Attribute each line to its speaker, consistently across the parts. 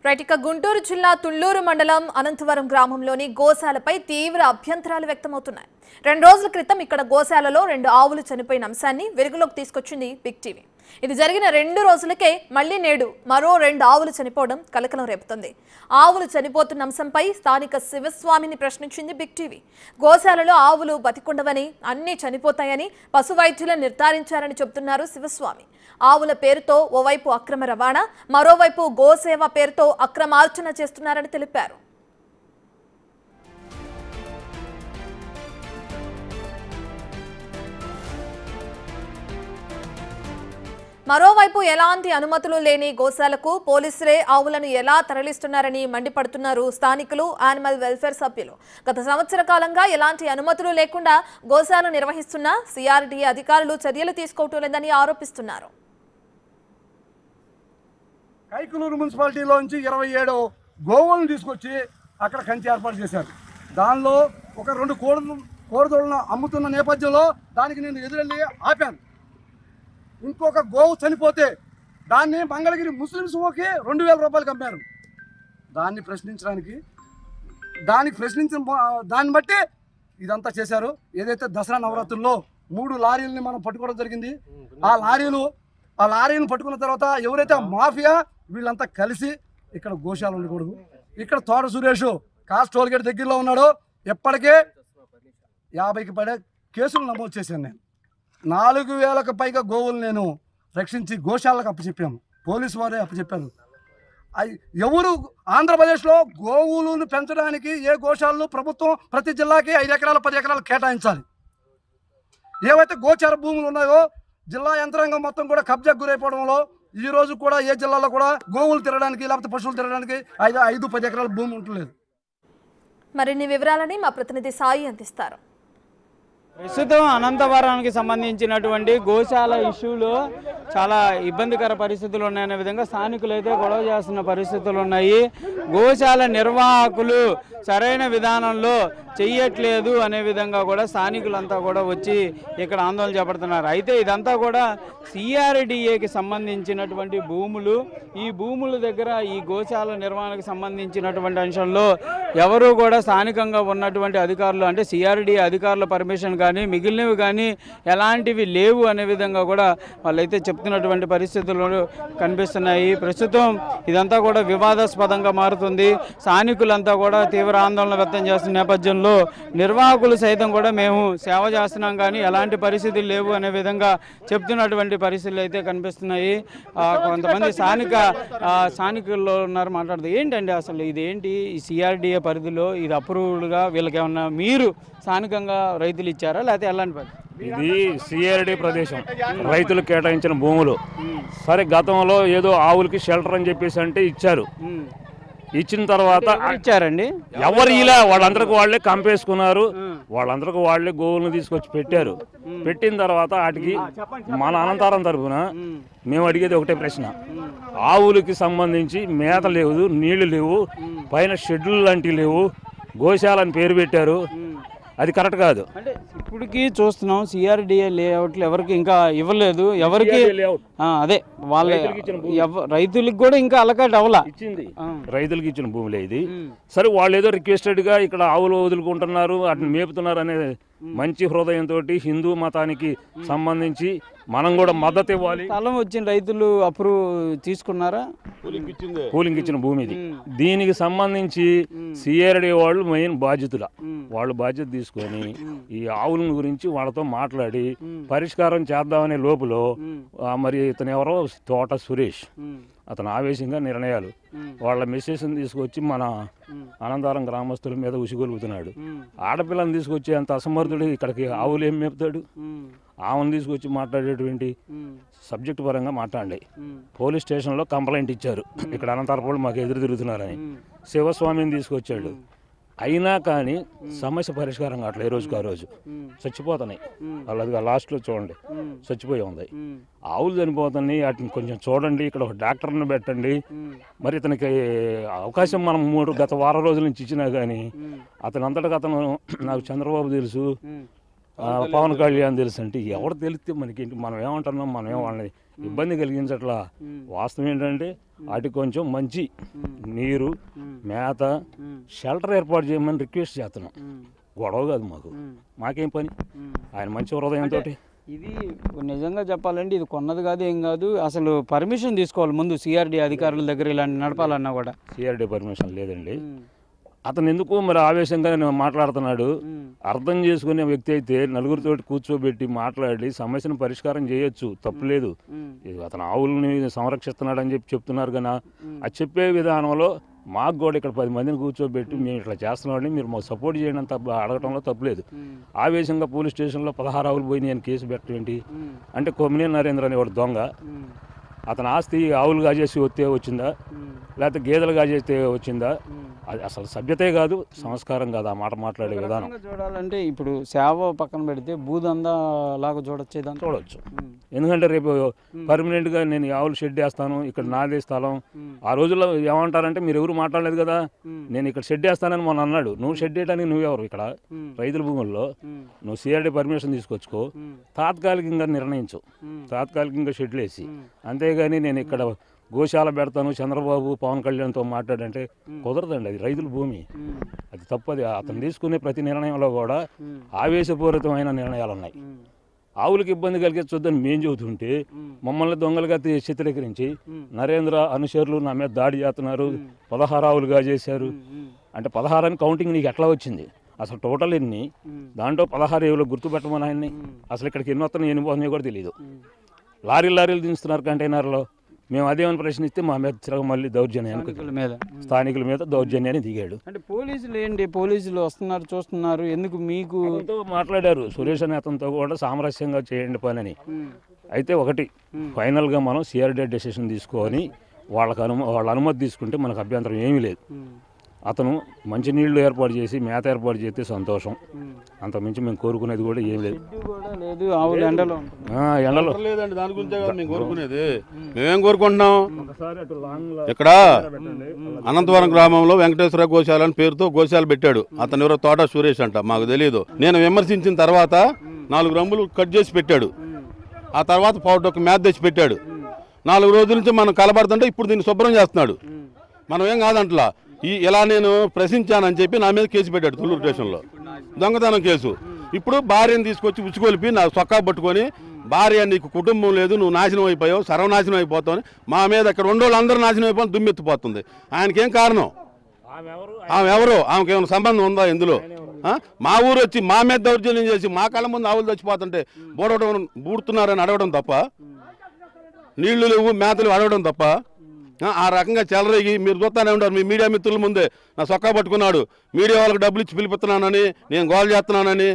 Speaker 1: Right ఇక గుంటూరు జిల్లా తుళ్లూరు మండలం అనంతవరం గ్రామంలోని గోశాలపై తీవ్ర అభ్యంతరాలు వ్యక్తమవుతున్నాయి. 2 రోజుల క్రితం ఇక్కడ గోశాలలో 2 ఆవులు చనిపోయిన అంశాన్ని వెలుగులోకి తీసుకొచ్చింది బిగ్ టీవీ. ఇది జరిగిన 2 రోజులకే మళ్లీ నేడు మరో 2 ఆవులు చనిపోవడం కలకలం రేపుతుంది. ఆవులు చనిపోతున్న అంశంపై స్థానిక శివస్వామిని ప్రశ్నించింది బిగ్ టీవీ. గోశాలలో ఆవులు బతికుండవని, అన్నీ చనిపోతాయని పశు వైద్యులు నిర్ధారించారని చెబుతున్నారు శివస్వామి. ఆవుల పేరుతో ఓవైపు అక్రమ రవాణా, మరోవైపు గోసేవ పేరుతో అక్రమార్చన చేస్తున్నారని తెలిపారు. మరోవైపు ఎలాంటి అనుమతులు లేని గోశాలకు పోలీసులే ఆవులను ఎలా తరలిస్తున్నారని మండిపడుతున్నారు స్థానికులు, యానిమల్ వెల్ఫేర్ సభ్యులు. గత సంవత్సర కాలంగా ఎలాంటి అనుమతులు లేకుండా గోశాల నిర్వహిస్తున్న సిఆర్డీఏ అధికారులు చర్యలు తీసుకోవటం లేదని ఆరోపిస్తున్నారు.
Speaker 2: కైకులూరు మున్సిపాలిటీలోంచి 27 గోవులను తీసుకొచ్చి అక్కడ కంచి ఏర్పాటు చేశారు. దానిలో ఒక 2 కోడిదూడలను అమ్ముతున్న నేపథ్యంలో దానికి నేను ఎదురెళ్ళి ఆపాను. ఇంకొక గోవు చనిపోతే దాన్ని మంగళగిరి ముస్లిమ్స్ ఓకి 2000 రూపాయలకు అమ్మారు. దాన్ని ప్రశ్నించిన దాన్ని బట్టి ఇదంతా చేశారు. ఏదైతే దసరా నవరాత్రుల్లో 3 లారీలని మనం పట్టుకోవడం జరిగింది. ఆ లారీలను పట్టుకున్న తర్వాత ఎవరైతే మాఫియా వీళ్ళంతా కలిసి ఇక్కడ గోశాల ఉండకూడదు. ఇక్కడ తోట సురేష్ కాస్ట్ టోల్గేట్ దగ్గరలో ఉన్నాడు. ఎప్పటికే 50కి పడే కేసులు నమోదు చేశాను. నేను 4000కు పైగా గోవులు నేను రక్షించి గోశాలకు అప్పచెప్పాము. పోలీసు వారే అప్పచెప్పారు. ఎవరు ఆంధ్రప్రదేశ్లో గోవులను పెంచడానికి ఏ గోశాలను ప్రభుత్వం ప్రతి జిల్లాకి 5 ఎకరాలు 10 ఎకరాలు కేటాయించాలి. ఏవైతే గోచార భూములు ఉన్నాయో జిల్లా యంత్రాంగం మొత్తం కూడా కబ్జాకు గురైపోవడంలో ఈ రోజు కూడా ఏ జిల్లాలో కూడా గోవులు తిరగడానికి లేకపోతే పశువులు తిరగడానికి 5-10 ఎకరాల భూమి ఉండలేదు.
Speaker 1: మరిన్ని వివరాలని మా ప్రతినిధి సాయి అందిస్తారు.
Speaker 3: ప్రస్తుతం అనంతవరానికి సంబంధించినటువంటి గోశాల ఇష్యూలో చాలా ఇబ్బందికర పరిస్థితులు ఉన్నాయనే విధంగా స్థానికులు అయితే గొడవ చేస్తున్న పరిస్థితులు ఉన్నాయి. గోశాల నిర్వాహకులు సరైన విధానంలో చెయ్యట్లేదు అనే విధంగా కూడా స్థానికులంతా కూడా వచ్చి ఇక్కడ ఆందోళన చేపడుతున్నారు. అయితే ఇదంతా కూడా సిఆర్డీఏకి సంబంధించినటువంటి భూములు. ఈ భూముల దగ్గర ఈ గోశాల నిర్వహణకు సంబంధించినటువంటి అంశంలో ఎవరు కూడా స్థానికంగా ఉన్నటువంటి అధికారులు అంటే సిఆర్డీఏ అధికారుల పర్మిషన్ కానీ మిగిలినవి కానీ ఎలాంటివి లేవు అనే విధంగా కూడా వాళ్ళైతే చెప్తున్నటువంటి పరిస్థితులు కనిపిస్తున్నాయి. ప్రస్తుతం ఇదంతా కూడా వివాదాస్పదంగా మారుతుంది. స్థానికులంతా కూడా తీవ్ర ఆందోళన వ్యక్తం చేస్తున్న నేపథ్యంలో నిర్వాహకులు సైతం కూడా మేము సేవ చేస్తున్నాం కానీ ఎలాంటి పరిస్థితులు లేవు అనే విధంగా చెప్తున్నటువంటి పరిస్థితులు అయితే కనిపిస్తున్నాయి. కొంతమంది స్థానికుల్లో ఉన్నారు మాట్లాడుతూ ఏంటండి అసలు ఇదేంటి ఈ సిఆర్డీఏ పరిధిలో ఇది అప్రూవ్డ్గా వీళ్ళకి ఏమన్నా మీరు స్థానికంగా రైతులు ఇచ్చారా లేకపోతే ఎలాంటి పరిస్థితి?
Speaker 4: ఇది సిఆర్డీ ప్రదేశం, రైతులు కేటాయించిన భూములు. సరే గతంలో ఏదో ఆవులకి షెల్టర్ అని చెప్పేసి అంటే ఇచ్చారు. ఇచ్చిన తర్వాత
Speaker 3: ఇచ్చారండి
Speaker 4: ఎవరు ఇలా వాళ్ళందరికీ వాళ్ళే కంపేసుకున్నారు. వాళ్ళందరికీ వాళ్ళే గోవులను తీసుకొచ్చి పెట్టారు. పెట్టిన తర్వాత వాటికి మన అనంతరం తరఫున మేము అడిగేది ఒకటే ప్రశ్న. ఆవులకి సంబంధించి మేత లేవు, నీళ్లు లేవు, పైన షెడ్యూల్ లాంటివి లేవు, గోశాల అని పేరు పెట్టారు. అది కరెక్ట్ కాదు.
Speaker 3: అంటే ఇప్పటికీ చూస్తున్నాం సిఆర్డీఏ లేఅవుట్లు ఎవరికి ఇంకా ఇవ్వలేదు. ఎవరికి అదే వాళ్ళ రైతులకు కూడా ఇంకా అలకాట్ అవ్వలా.
Speaker 4: ఇచ్చింది రైతులకు ఇచ్చిన భూములే ఇది. సరే వాళ్ళు ఏదో రిక్వెస్టెడ్ గా ఇక్కడ ఆవులు వదులుకుంటున్నారు, వాటిని మేపుతున్నారు అనే మంచి హృదయంతో హిందూ మతానికి సంబంధించి మనం కూడా మద్దతు ఇవ్వాలి.
Speaker 3: స్థలం వచ్చిన రైతులు అప్రూవ్ తీసుకున్నారా?
Speaker 4: కూలింగ్ ఇచ్చిన భూమి ఇది. దీనికి సంబంధించి సిఆర్డీ వాళ్ళు మెయిన్ బాధ్యతల వాళ్ళు బాధ్యత తీసుకొని ఈ ఆవుల గురించి వాళ్ళతో మాట్లాడి పరిష్కారం చేద్దామనే లోపల మరి ఇతను ఎవరో తోట సురేష్ అతను ఆవేశంగా నిర్ణయాలు వాళ్ళ మెసేజ్ని తీసుకొచ్చి మన అనంతవరం గ్రామస్తుల మీద ఉసిగొలుపుతున్నాడు. ఆడపిల్లని తీసుకొచ్చి అంత అసమర్థుడు ఇక్కడికి ఆవులు ఏం మేపుతాడు? ఆవును తీసుకొచ్చి మాట్లాడేటువంటి సబ్జెక్టు పరంగా మాట్లాడి పోలీస్ స్టేషన్లో కంప్లైంట్ ఇచ్చారు. ఇక్కడ అనంతవరం మాకు ఎదురు తిరుగుతున్నారని. శివస్వామిని తీసుకొచ్చాడు. అయినా కానీ సమస్య పరిష్కారం కావట్లేదు. ఏ రోజుకు ఆ రోజు చచ్చిపోతున్నాయి. వాళ్ళదిగా లాస్ట్లో చూడండి చచ్చిపోయి ఉంది. ఆవులు చనిపోతున్నాయి. వాటిని కొంచెం చూడండి, ఇక్కడ ఒక డాక్టర్ని పెట్టండి. మరి ఇతనికి అవకాశం మనం గత వారం రోజుల నుంచి ఇచ్చినా కానీ అతను అంతటికి అతను నాకు చంద్రబాబు తెలుసు, పవన్ కళ్యాణ్ తెలుసు అంటే ఎవరు తెలిస్తే మనకేంటి? మనం ఏమంటున్నాం? మనం ఏం వాళ్ళని ఇబ్బంది కలిగించట్లా. వాస్తవం ఏంటంటే వాటికి కొంచెం మంచి నీరు, మేత, షెల్టర్ ఏర్పాటు చేయమని రిక్వెస్ట్ చేస్తున్నాం. గొడవ కాదు మాకేం పని. ఆయన మంచి హృదయంతో.
Speaker 3: ఇది నిజంగా చెప్పాలంటే ఇది కొన్నది కాదు, ఏం కాదు. అసలు పర్మిషన్ తీసుకోవాలి ముందు సిఆర్డీ అధికారుల దగ్గర ఇలాంటి నడపాలన్నా కూడా.
Speaker 4: సిఆర్డీ పర్మిషన్ లేదండి. అతను ఎందుకు మరి ఆవేశంగా మాట్లాడుతున్నాడు. అర్థం చేసుకునే వ్యక్తి అయితే నలుగురితో కూర్చోబెట్టి మాట్లాడి సమస్యను పరిష్కారం చేయొచ్చు, తప్పులేదు. అతను ఆవులని సంరక్షిస్తున్నాడని చెప్తున్నారు కానీ అది చెప్పే విధానంలో మాకు కూడా ఇక్కడ 10 మందిని కూర్చోబెట్టి మేము ఇట్లా చేస్తున్నామని మీరు మాకు సపోర్ట్ చేయడం అడగటంలో తప్పులేదు. ఆవేశంగా పోలీస్ స్టేషన్లో 16 ఆవులు పోయి నేను కేసు పెట్టడం ఏంటి అంటే కొమ్మినేని నరేంద్ర అనేవాడు దొంగ. అతని ఆస్తి ఆవులు కాజేసి వస్తే వచ్చిందా, లేకపోతే గేదెలు కాజేస్తే వచ్చిందా? అది అసలు సభ్యతే కాదు, సంస్కారం కాదు ఆ మాట మాట్లాడే విధానం.
Speaker 3: చూడాలంటే ఇప్పుడు సేవ పక్కన పెడితే భూదందా లాగా చూడొచ్చు. ఎందుకంటే రేపు పర్మనెంట్గా నేను ఆవులు షెడ్ వేస్తాను, ఇక్కడ నాదే స్థలం. ఆ రోజుల్లో ఏమంటారంటే మీరు ఎవరు మాట్లాడలేదు కదా, నేను ఇక్కడ షెడ్ వేస్తానని మొన్న అన్నాడు. నువ్వు షెడ్ వేయడానికి నువ్వెవరు? ఇక్కడ రైతుల భూముల్లో నువ్వు సిఆర్డీ పర్మిషన్ తీసుకొచ్చుకో, తాత్కాలికంగా నిర్ణయించు, తాత్కాలికంగా షెడ్లు వేసి. అంతేగాని నేను ఇక్కడ గోశాల పెడతాను చంద్రబాబు పవన్ కళ్యాణ్తో మాట్లాడంటే కుదరదండి. అది రైతుల భూమి, అది తప్పది. అతను తీసుకునే ప్రతి నిర్ణయంలో కూడా ఆవేశపూరితమైన నిర్ణయాలు ఉన్నాయి. ఆవులకు ఇబ్బంది కలిగించొద్దని మేము చెబుతుంటే మమ్మల్ని దొంగలుగా చిత్రీకరించి నరేంద్ర అనుచరులు నా మీద దాడి చేస్తున్నారు, 16 ఆవులుగా చేశారు అంటే 16 అని కౌంటింగ్ నీకు ఎట్లా వచ్చింది? అసలు టోటల్ ఎన్ని? దాంట్లో 16 ఏవులు గుర్తుపెట్టమని ఆయన్ని. అసలు ఇక్కడికి ఎన్ని వస్తున్నాయి ఎన్ని పోతున్నాయో కూడా తెలియదు. లారీలు దించుతున్నారు కంటైనర్లో. మేము అదేమని ప్రశ్నిస్తే మా మీద మళ్ళీ దౌర్జన్యానికి స్థానికుల మీద దౌర్జన్యాన్ని దిగాడు. అంటే పోలీసులు ఏంటి, పోలీసులు వస్తున్నారు చూస్తున్నారు, ఎందుకు మీకు
Speaker 4: మాట్లాడారు సురేష్ అనే అతనితో కూడా సామరస్యంగా చేయండి పని. అయితే ఒకటి ఫైనల్గా మనం సిఆర్డీ డెసిషన్ తీసుకొని వాళ్ళ అనుమతి తీసుకుంటే మనకు అభ్యంతరం ఏమీ లేదు. అతను మంచినీళ్లు ఏర్పాటు చేసి మేత ఏర్పాటు చేస్తే సంతోషం, అంతకుమించి మేము కోరుకునేది కూడా ఏం లేదు. ఎండలో
Speaker 5: లేదండి, దాని గురించే కదా మేము కోరుకునేది. మేమేం కోరుకుంటున్నాం, ఇక్కడ అనంతవరం గ్రామంలో వెంకటేశ్వర గోశాల అని పేరుతో గోశాల పెట్టాడు. అతను ఎవరో తోట సురేష్ అంట, మాకు తెలియదు. నేను విమర్శించిన తర్వాత 4 రంబులు కట్ చేసి పెట్టాడు. ఆ తర్వాత ఒక మేత తెచ్చి పెట్టాడు. 4 రోజుల నుంచి మనం కలబడుతుంటే ఇప్పుడు దీన్ని శుభ్రం చేస్తున్నాడు. మనం ఏం కాదంట్లా. ఇలా నేను ప్రశ్నించానని చెప్పి నా మీద కేసు పెట్టాడు తుళ్ళూరు స్టేషన్లో, దొంగతనం కేసు. ఇప్పుడు భార్యను తీసుకొచ్చి ఉచ్చుకొలిపి నా సొక్కా పట్టుకొని, భార్య నీకు కుటుంబం లేదు, నువ్వు నాశనం అయిపోయావు, సర్వనాశనం అయిపోతావు, మా మీద ఇక్కడ ఉండేవాళ్ళు అందరూ నాశనం అయిపోయి దుమ్మెత్తిపోతుంది. ఆయనకేం కారణం? ఆమె ఎవరు? ఆమెకి ఏమైనా సంబంధం ఉందా ఇందులో? మా ఊరు వచ్చి మా మీద దౌర్జన్యం చేసి మా కళ్ళ ముందు ఆవులు చచ్చిపోతుంటే బూడుతున్నారని అడగడం తప్ప, నీళ్లు లేవు మేతలు అడగడం తప్ప, ఆ రకంగా చెలరేగి మీరు చూస్తానే ఉంటారు. మీ మీడియా మిత్రుల ముందే నా సొక్కా పట్టుకున్నాడు, మీడియా వాళ్ళకి డబ్బులు ఇచ్చి పిలిపిస్తున్నానని, నేను గోల్ చేస్తున్నానని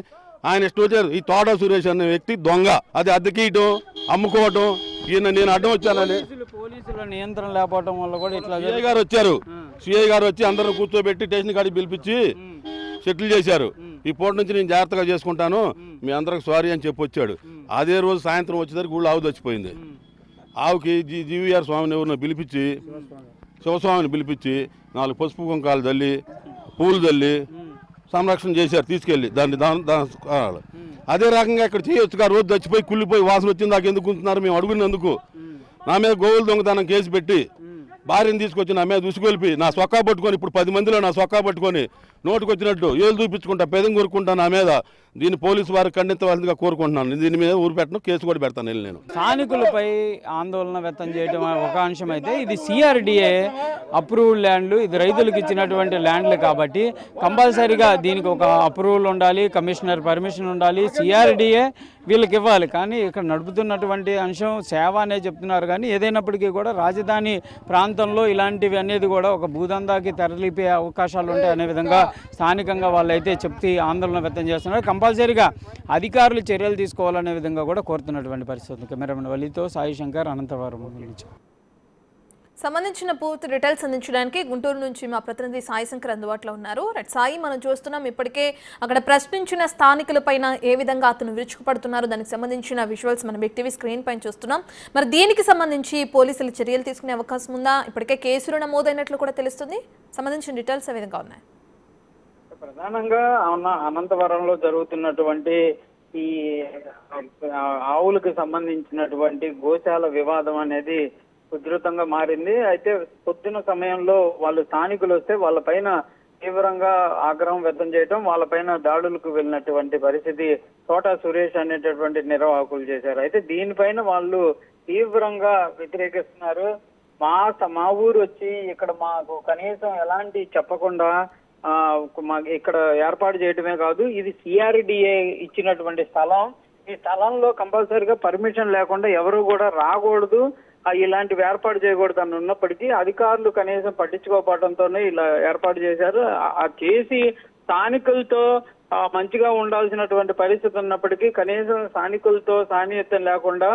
Speaker 5: ఆయన ఇష్టం వచ్చారు. ఈ తోట సురేష్ అనే వ్యక్తి దొంగ. అది అద్దెకీయటం, అమ్ముకోవటం, ఈయన నేను అడ్డం వచ్చానని.
Speaker 3: పోలీసుల నియంత్రణ లేకపోవడం వల్ల కూడా ఇట్లా
Speaker 5: సిఐ గారు వచ్చారు. సిఐ గారు వచ్చి అందరూ కూర్చోబెట్టి స్టేషన్ కాడికి పిలిపించి సెటిల్ చేశారు. ఈ పూట నుంచి నేను జాగ్రత్తగా చేసుకుంటాను, మీ అందరికి సారీ అని చెప్పి వచ్చాడు. అదే రోజు సాయంత్రం వచ్చేసరికి ఊళ్ళో ఆవు చచ్చిపోయింది. ఆవుకి జీవీఆర్ స్వామిని ఎవరిని పిలిపించి, శివస్వామిని పిలిపించి 4 పసుపు కుంకాలు చల్లి, పూలు చల్లి సంరక్షణ చేశారు తీసుకెళ్ళి దాన్ని. అదే రకంగా ఇక్కడ చేయొచ్చుగా. రోజు చచ్చిపోయి కుళ్ళిపోయి వాసన వచ్చింది, నాకు ఎందుకు ఉంటున్నారు మేము అడుగునందుకు. నా మీద గోవులు దొంగతనం కేసు పెట్టి భార్యను తీసుకొచ్చి నా మీద ఉసుకొలిపి నా సొక్కా పట్టుకొని, ఇప్పుడు 10 మందిలో నా సొక్కా పట్టుకొని నోటుకు వచ్చినట్టు ఏళ్ళు చూపించుకుంటా, పెదం కోరుకుంటా నా మీద. దీన్ని పోలీసు వారికి ఖండించవలసిందిగా కోరుకుంటున్నాను. దీని మీద ఊరు పెట్టను, కేసు కూడా పెడతాను. నేను
Speaker 3: స్థానికులపై ఆందోళన వ్యక్తం చేయడం ఒక అంశం అయితే, ఇది సిఆర్డీఏ అప్రూవ్డ్ ల్యాండ్లు, ఇది రైతులకు ఇచ్చినటువంటి ల్యాండ్లు కాబట్టి కంపల్సరీగా దీనికి ఒక అప్రూవల్ ఉండాలి, కమిషనర్ పర్మిషన్ ఉండాలి, సిఆర్డీఏ వీళ్ళకి ఇవ్వాలి. కానీ ఇక్కడ నడుపుతున్నటువంటి అంశం సేవ అనే చెప్తున్నారు. కానీ ఏదైనప్పటికీ కూడా రాజధాని ప్రాంతంలో ఇలాంటివి అనేది కూడా ఒక భూదందాకి తెరలిపే అవకాశాలు ఉంటాయి అనే విధంగా స్థానికంగా వాళ్ళైతే చెప్తే ఆందోళన వ్యక్తం చేస్తున్నారు. కంపల్సరీగా అధికారులు చర్యలు తీసుకోవాలనే విధంగా కూడా కోరుతున్నటువంటి పరిస్థితి. కెమెరామెన్ వలితో సాయి శంకర్, అనంతవరం నుంచి.
Speaker 1: సంబంధించిన పూర్తి డీటెయిల్స్ అందించడానికి గుంటూరు నుంచి మా ప్రతినిధి సాయి శంకర్ అందుబాటులో ఉన్నారు. సాయి, మనం చూస్తున్నాం ఇప్పటికే అక్కడ ప్రశ్నించిన స్థానికులపైన ఏ విధంగా అతను విరుచుకుపడుతున్నారు, దానికి సంబంధించిన విజువల్స్ మనం బిగ్ టీవీ స్క్రీన్ పైన చూస్తున్నాం. మరి దీనికి సంబంధించి పోలీసులు చర్యలు తీసుకునే అవకాశం ఉందా? ఇప్పటికే కేసులు నమోదైనట్లు కూడా తెలుస్తుంది. సంబంధించిన డీటెయిల్స్ ఏ విధంగా ఉన్నాయి?
Speaker 6: ప్రధానంగా అనంతవరంలో జరుగుతున్నటువంటి ఈ ఆవులకు సంబంధించినటువంటి గోశాల వివాదం అనేది ఉధృతంగా మారింది. అయితే పొద్దున సమయంలో వాళ్ళు స్థానికులు వస్తే వాళ్ళపైన తీవ్రంగా ఆగ్రహం వ్యక్తం చేయడం, వాళ్ళపైన దాడులకు వెళ్ళినటువంటి పరిస్థితి తోట సురేష్ అనేటటువంటి నిర్వాహకులు చేశారు. అయితే దీనిపైన వాళ్ళు తీవ్రంగా వ్యతిరేకిస్తున్నారు. మా ఊరు వచ్చి ఇక్కడ మాకు కనీసం ఎలాంటి చెప్పకుండా ఇక్కడ ఏర్పాటు చేయడమే కాదు, ఇది సిఆర్డిఏ ఇచ్చినటువంటి స్థలం. ఈ స్థలంలో కంపల్సరీగా పర్మిషన్ లేకుండా ఎవరు కూడా రాకూడదు, ఇలాంటివి ఏర్పాటు చేయకూడదు అని ఉన్నప్పటికీ అధికారులు కనీసం పట్టించుకోకపోవడంతోనే ఇలా ఏర్పాటు చేశారు. చేసి స్థానికులతో మంచిగా ఉండాల్సినటువంటి పరిస్థితి ఉన్నప్పటికీ కనీసం స్థానికులతో సాన్నిహిత్యం లేకుండా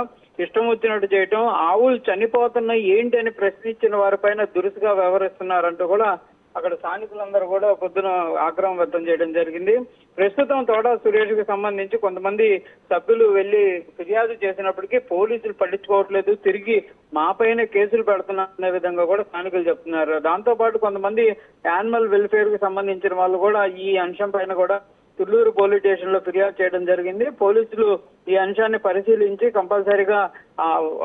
Speaker 6: ఇష్టం వచ్చినట్టు చేయటం, ఆవులు చనిపోతున్నాయి ఏంటి అని ప్రశ్నించిన వారిపైన దురుసుగా వ్యవహరిస్తున్నారంటూ కూడా అక్కడ స్థానికులందరూ కూడా పొద్దున ఆగ్రహం వ్యక్తం చేయడం జరిగింది. ప్రస్తుతం తోట సురేష్ కి సంబంధించి కొంతమంది సభ్యులు వెళ్లి ఫిర్యాదు చేసినప్పటికీ పోలీసులు పట్టించుకోవట్లేదు, తిరిగి మాపైన కేసులు పెడుతున్నా విధంగా కూడా స్థానికులు చెప్తున్నారు. దాంతో పాటు కొంతమంది యానిమల్ వెల్ఫేర్ కి సంబంధించిన వాళ్ళు కూడా ఈ అంశం పైన కూడా తుళ్లూరు పోలీస్ స్టేషన్ లో ఫిర్యాదు చేయడం జరిగింది. పోలీసులు ఈ అంశాన్ని పరిశీలించి కంపల్సరీగా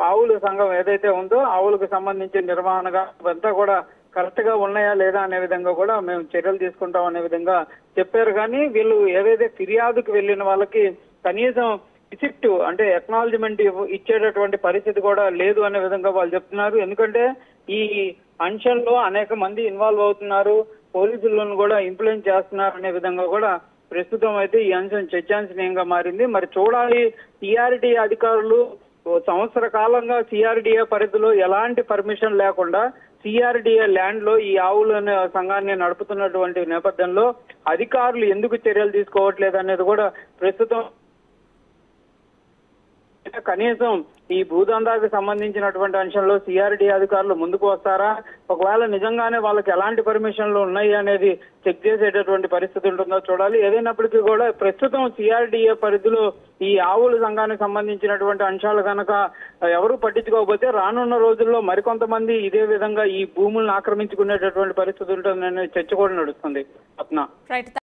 Speaker 6: ఆవుల సంఘం ఏదైతే ఉందో ఆవులకు సంబంధించిన నిర్వహణగా అంతా కూడా కరెక్ట్ గా ఉన్నాయా లేదా అనే విధంగా కూడా మేము చర్యలు తీసుకుంటాం అనే విధంగా చెప్పారు. కానీ వీళ్ళు ఏదైతే ఫిర్యాదుకు వెళ్ళిన వాళ్ళకి కనీసం రిసిప్టివ్ అంటే ఎక్నాలజ్మెంట్ ఇచ్చేటటువంటి పరిస్థితి కూడా లేదు అనే విధంగా వాళ్ళు చెప్తున్నారు. ఎందుకంటే ఈ అంశంలో అనేక మంది ఇన్వాల్వ్ అవుతున్నారు, పోలీసులను కూడా ఇంప్లిమెంట్ చేస్తున్నారు అనే విధంగా కూడా ప్రస్తుతం అయితే ఈ అంశం చర్చాంశనీయంగా మారింది. మరి చూడాలి, సిఆర్డిఏ అధికారులు సంవత్సర కాలంగా సిఆర్డిఏ పరిధిలో ఎలాంటి పర్మిషన్ లేకుండా సిఆర్డిఏ ల్యాండ్ లో ఈ ఆవుల సంఘాన్ని నడుపుతున్నటువంటి నేపథ్యంలో అధికారులు ఎందుకు చర్యలు తీసుకోవట్లేదు అనేది కూడా ప్రస్తుతం కనీసం ఈ భూదందాకు సంబంధించినటువంటి అంశంలో సిఆర్డిఏ అధికారులు ముందుకు వస్తారా, ఒకవేళ నిజంగానే వాళ్ళకి ఎలాంటి పర్మిషన్లు ఉన్నాయి అనేది చెక్ చేసేటటువంటి పరిస్థితి ఉంటుందో చూడాలి. ఏదైనప్పటికీ కూడా ప్రస్తుతం సిఆర్డిఏ పరిధిలో ఈ ఆవుల సంఘానికి సంబంధించినటువంటి అంశాలు కనుక ఎవరు పట్టించుకోకపోతే రానున్న రోజుల్లో మరికొంతమంది ఇదే విధంగా ఈ భూములను ఆక్రమించుకునేటటువంటి పరిస్థితి ఉంటుందనే చర్చ కూడా నడుస్తుంది.